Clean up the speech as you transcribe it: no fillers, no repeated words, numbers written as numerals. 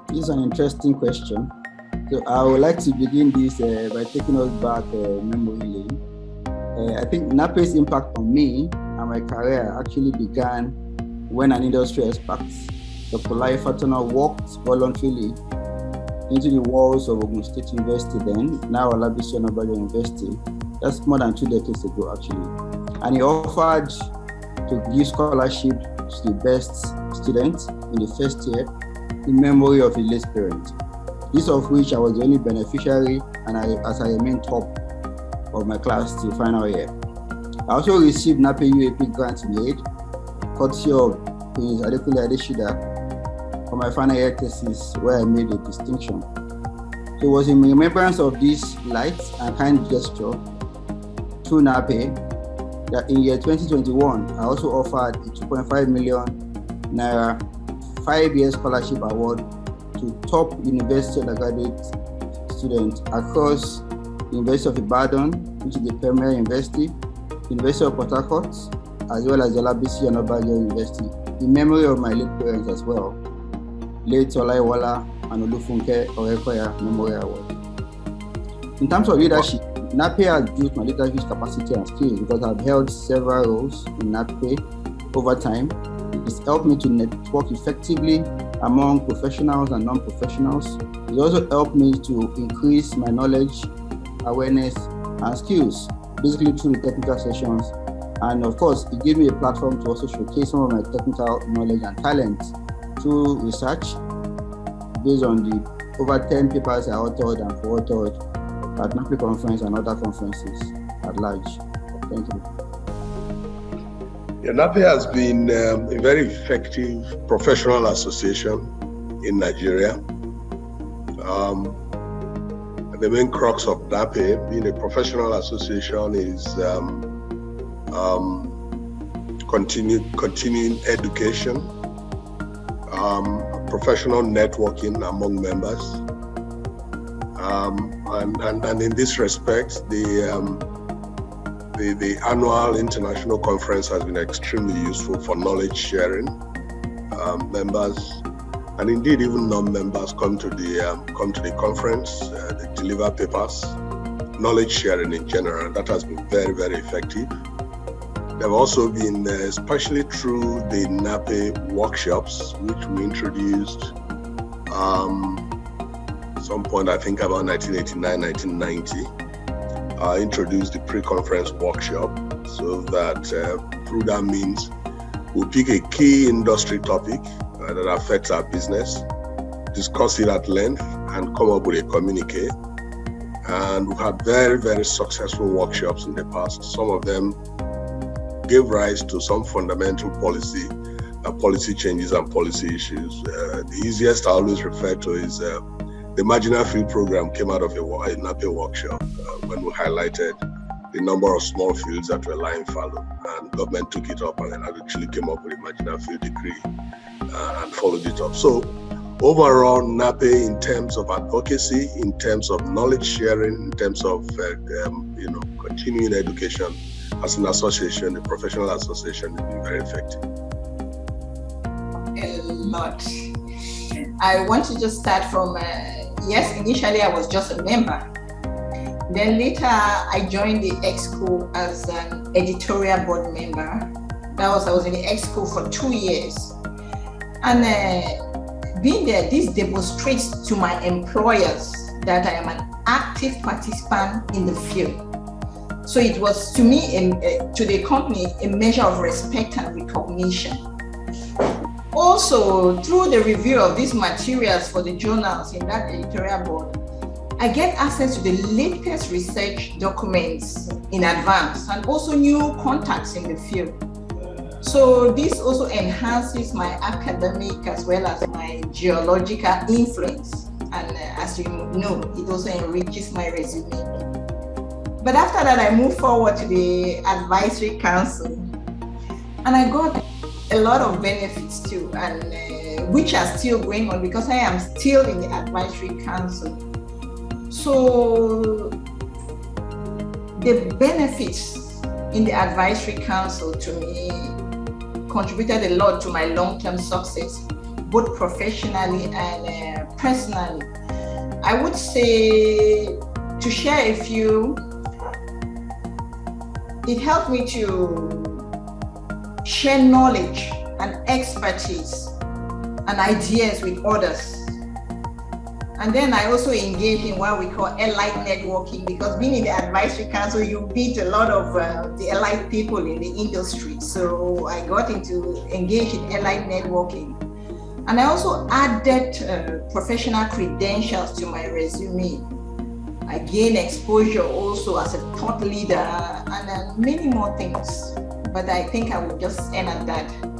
This is an interesting question. So I would like to begin this by taking us back memory lane. I think NAPE's impact on me and my career actually began when an industry expert, Dr. Lai Fatona, walked voluntarily into the walls of Ogun State University then, now Olabisi Onabanjo University. That's more than 2 decades ago, actually. And he offered to give scholarship to the best students in the first year in memory of his late parent. This of which I was the only beneficiary, and as I remained top of my class till final year. I also received NAPE UAP grant in aid, courtesy of Prince Adekunle Adeshida, for my final year thesis, where I made a distinction. So it was in remembrance of this light and kind gesture through NAPE that in year 2021, I also offered a 2.5 million naira 5-year scholarship award to top university undergraduate students across the University of Ibadan, which is the premier university, University of Port Harcourt, as well as the Olabisi Onabanjo University, in memory of my late parents as well, late Olaiwola and Olufunke Orekoya Memorial Award. In terms of leadership, NAPE has built my leadership capacity and skills because I've held several roles in NAPE over time. It's helped me to network effectively among professionals and non-professionals. It also helped me to increase my knowledge, awareness, and skills, basically through the technical sessions. And of course, it gave me a platform to also showcase some of my technical knowledge and talent through research based on the over 10 papers I authored and co-authored at NAPE conference and other conferences at large. Thank you. Yeah, NAPE has been a very effective professional association in Nigeria. The main crux of NAPE, being a professional association, is continuing education, professional networking among members, and in this respect, the annual international conference has been extremely useful for knowledge sharing. Members, and indeed even non-members, come to the conference, they deliver papers, knowledge sharing in general. That has been very, very effective. There have also been, especially through the NAPE workshops, which we introduced some point, I think about 1989, 1990, introduced the pre-conference workshop, so that through that means we'll pick a key industry topic that affects our business, discuss it at length, and come up with a communique. And we've had very, very successful workshops in the past. Some of them gave rise to some fundamental policy changes and policy issues. The easiest I always refer to is the marginal field program came out of a NAPE workshop when we highlighted the number of small fields that were lying fallow, and government took it up and then actually came up with a marginal field decree and followed it up. So overall, NAPE, in terms of advocacy, in terms of knowledge sharing, in terms of continuing education as an association, a professional association, has been very effective. A lot. I want to just start from yes, initially I was just a member. Then later I joined the Exco as an editorial board member. I was in the Exco for 2 years. And being there, this demonstrates to my employers that I am an active participant in the field. So it was to me, to the company, a measure of respect and recognition. Also, through the review of these materials for the journals in that editorial board, I get access to the latest research documents in advance and also new contacts in the field. So this also enhances my academic as well as my geological influence. And as you know, it also enriches my resume. But after that, I moved forward to the advisory council, and I got a lot of benefits too, and which are still going on because I am still in the advisory council. So the benefits in the advisory council to me contributed a lot to my long-term success both professionally and personally. I would say, to share a few, it helped me to share knowledge and expertise and ideas with others. And then I also engage in what we call allied networking, because being in the advisory council, you meet a lot of the allied people in the industry. So I got into engage in allied networking. And I also added professional credentials to my resume. I gained exposure also as a thought leader and many more things. But I think I will just end at that.